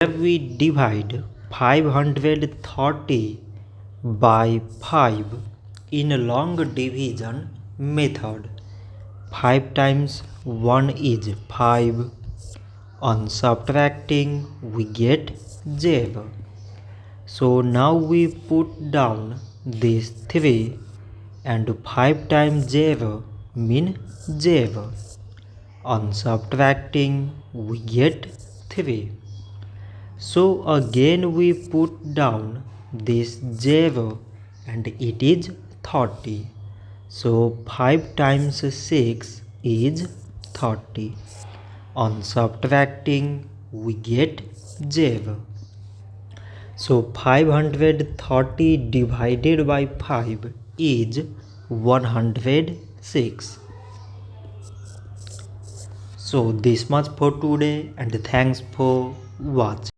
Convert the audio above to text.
We divide 530 by 5 in a long division method. 5 times 1 is 5. On subtracting we get 0. So now we put down these 3 and 5 times 0 mean 0. On subtracting we get 3. So again we put down this 0 and it is 30. So 5 times 6 is 30. On subtracting we get 0. So 530 divided by 5 is 106. So this much for today and thanks for watching.